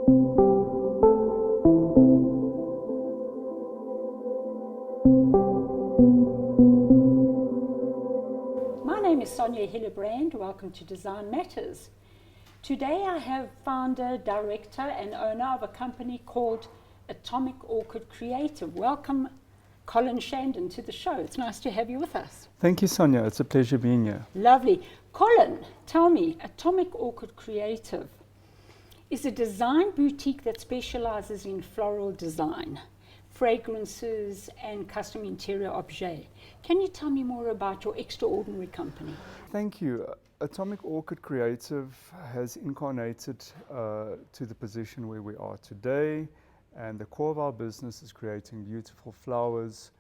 My name is Sonia Hillebrand. Welcome to Design Matters. Today I have founder, director and owner of a company called Atomic Orchid Creative. Welcome, Colin Shandon, to the show. It's nice to have you with us. Thank you, Sonia. It's a pleasure being here. Lovely. Colin, tell me, Atomic Orchid Creative is a design boutique that specializes in floral design, fragrances and custom interior objets. Can you tell me more about your extraordinary company? Thank you. Atomic Orchid Creative has incarnated to the position where we are today, and the core of our business is creating beautiful flowers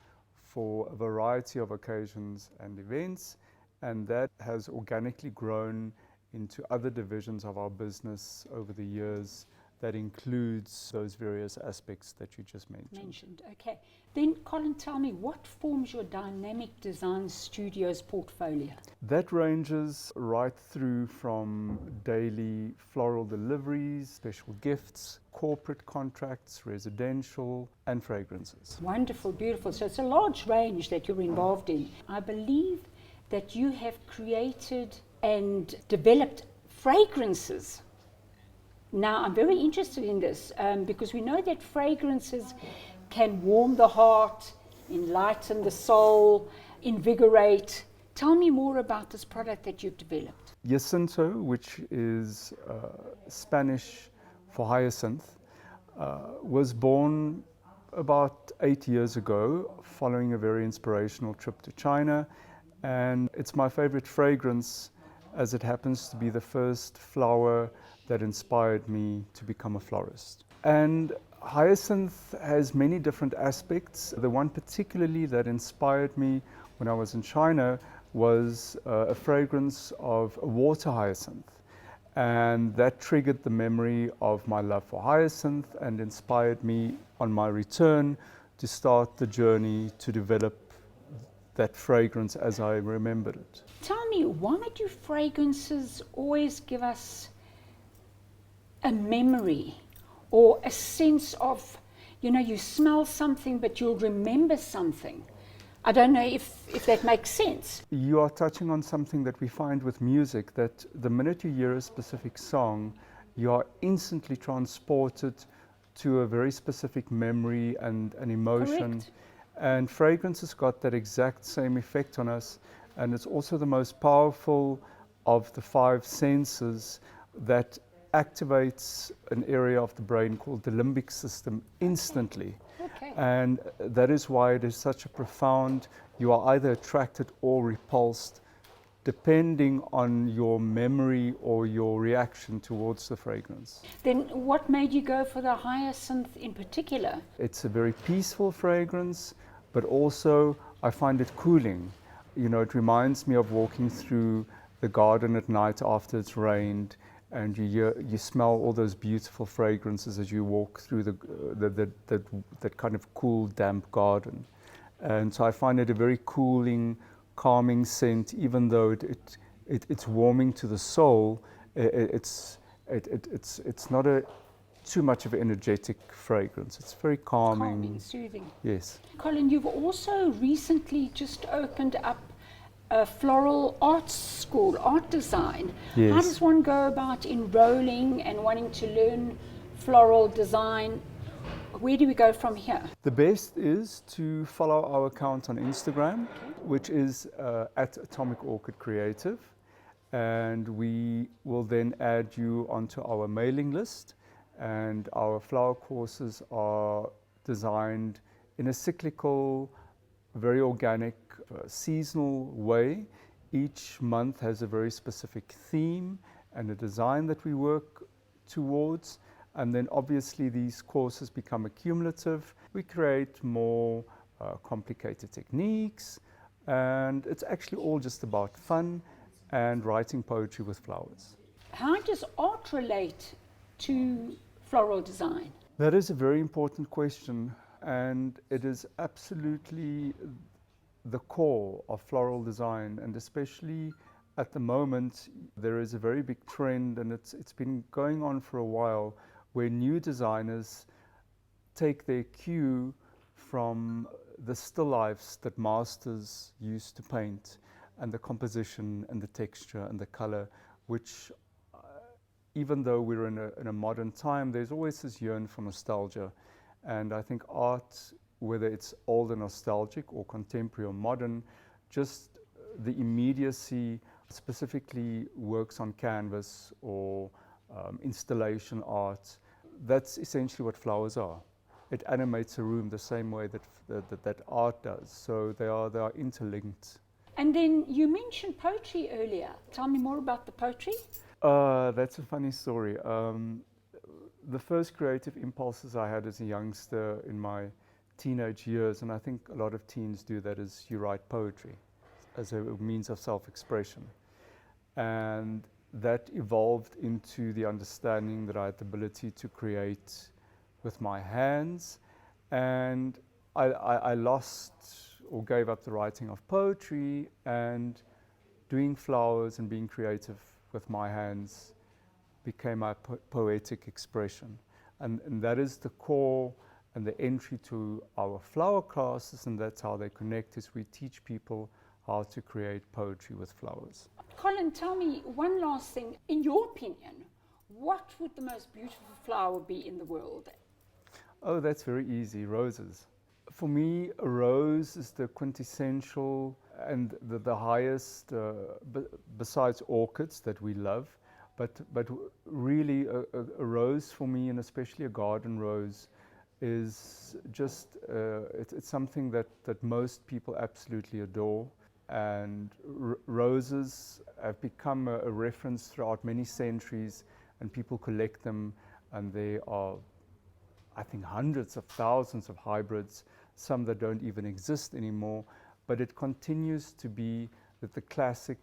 for a variety of occasions and events, and that has organically grown into other divisions of our business over the years. That includes those various aspects that you just mentioned. Okay. Then, Colin, tell me, what forms your dynamic design studio's portfolio? That ranges right through from daily floral deliveries, special gifts, corporate contracts, residential, and fragrances. Wonderful, beautiful. So it's a large range that you're involved in. I believe that you have created and developed fragrances. Now, I'm very interested in this because we know that fragrances can warm the heart, enlighten the soul, invigorate. Tell me more about this product that you've developed. Jacinto, which is Spanish for hyacinth, was born about 8 years ago following a very inspirational trip to China. And it's my favorite fragrance, as it happens to be the first flower that inspired me to become a florist. And hyacinth has many different aspects. The one particularly that inspired me when I was in China was a fragrance of a water hyacinth. And that triggered the memory of my love for hyacinth and inspired me on my return to start the journey to develop that fragrance as I remembered it. Tell me, why do fragrances always give us a memory or a sense of, you smell something but you'll remember something? I don't know if that makes sense. You are touching on something that we find with music, that the minute you hear a specific song, you are instantly transported to a very specific memory and an emotion. Correct. And fragrance has got that exact same effect on us, and it's also the most powerful of the five senses that activates an area of the brain called the limbic system instantly. Okay. And that is why it is such a profound, you are either attracted or repulsed depending on your memory or your reaction towards the fragrance. Then what made you go for the hyacinth in particular? It's a very peaceful fragrance, but also I find it cooling. It reminds me of walking through the garden at night after it's rained, and you smell all those beautiful fragrances as you walk through that kind of cool, damp garden. And so I find it a very cooling, calming scent, even though it's warming to the soul. It's not too much of an energetic fragrance. It's very calming. Calming, soothing. Yes. Colin, you've also recently just opened up a floral arts school, art design. Yes. How does one go about enrolling and wanting to learn floral design? Where do we go from here? The best is to follow our account on Instagram, which is at Atomic Orchid Creative, and we will then add you onto our mailing list. And our flower courses are designed in a cyclical, very organic, seasonal way. Each month has a very specific theme and a design that we work towards. And then obviously these courses become accumulative. We create more complicated techniques, and it's actually all just about fun and writing poetry with flowers. How does art relate to floral design? That is a very important question, and it is absolutely the core of floral design, and especially at the moment there is a very big trend, and it's been going on for a while, where new designers take their cue from the still lifes that masters used to paint, and the composition and the texture and the color, which even though we're in a modern time, there's always this yearn for nostalgia. And I think art, whether it's old and nostalgic or contemporary or modern, just the immediacy, specifically works on canvas or installation art, that's essentially what flowers are. It animates a room the same way that art does. So they are interlinked. And then you mentioned poetry earlier. Tell me more about the poetry. That's a funny story. The first creative impulses I had as a youngster in my teenage years, and I think a lot of teens do that, is you write poetry as a means of self-expression. And that evolved into the understanding that I had the ability to create with my hands, and I lost or gave up the writing of poetry, and doing flowers and being creative with my hands became my poetic expression. And that is the core and the entry to our flower classes, and that's how they connect, is we teach people how to create poetry with flowers. Colin, tell me one last thing. In your opinion, what would the most beautiful flower be in the world? Oh, that's very easy. Roses. For me, a rose is the quintessential and the highest, besides orchids that we love, but really a rose for me, and especially a garden rose, is just, it's something that most people absolutely adore. And roses have become a reference throughout many centuries, and people collect them, and there are, I think, hundreds of thousands of hybrids, some that don't even exist anymore, but it continues to be the classic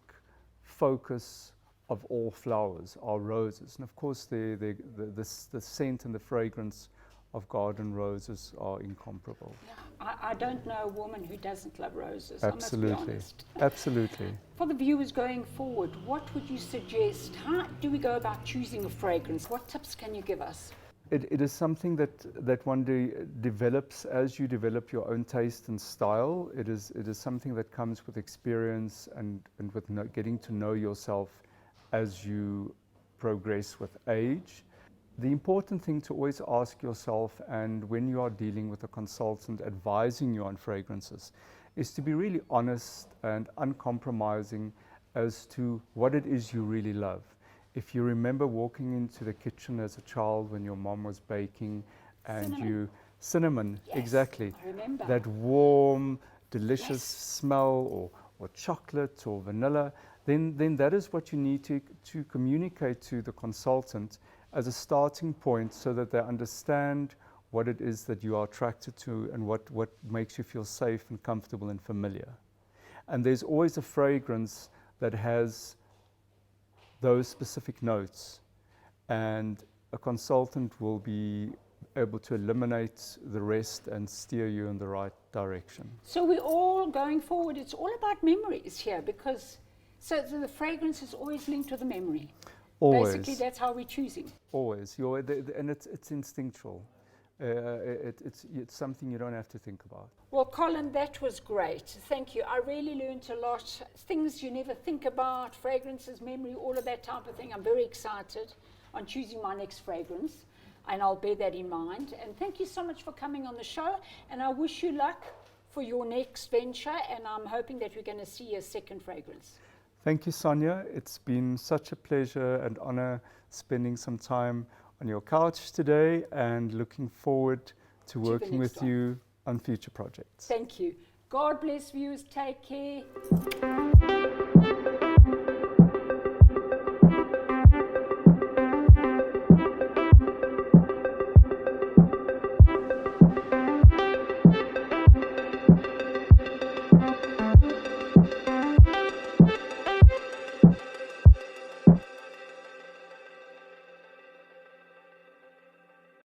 focus of all flowers are roses. And of course the scent and the fragrance of garden roses are incomparable. Yeah, I don't know a woman who doesn't love roses. Absolutely. I must be honest. Absolutely. For the viewers going forward, what would you suggest? How do we go about choosing a fragrance? What tips can you give us? It is something that one day develops as you develop your own taste and style. It is something that comes with experience and with getting to know yourself as you progress with age. The important thing to always ask yourself, and when you are dealing with a consultant advising you on fragrances, is to be really honest and uncompromising as to what it is you really love. If you remember walking into the kitchen as a child when your mom was baking and cinnamon, Yes, exactly. I remember. That warm, delicious Yes. smell, or chocolate or vanilla, then that is what you need to communicate to the consultant as a starting point, so that they understand what it is that you are attracted to and what makes you feel safe and comfortable and familiar. And there's always a fragrance that has those specific notes, and a consultant will be able to eliminate the rest and steer you in the right direction. So we're all going forward, it's all about memories here, because so the fragrance is always linked to the memory. Always. Basically, that's how we're choosing. Always. And it's instinctual. It's something you don't have to think about. Well, Colin, that was great. Thank you. I really learned a lot. Things you never think about, fragrances, memory, all of that type of thing. I'm very excited on choosing my next fragrance, and I'll bear that in mind. And thank you so much for coming on the show, and I wish you luck for your next venture, and I'm hoping that we're going to see a second fragrance. Thank you, Sonia. It's been such a pleasure and honor spending some time on your couch today, and looking forward to working with you on future projects. Thank you. God bless viewers. Take care.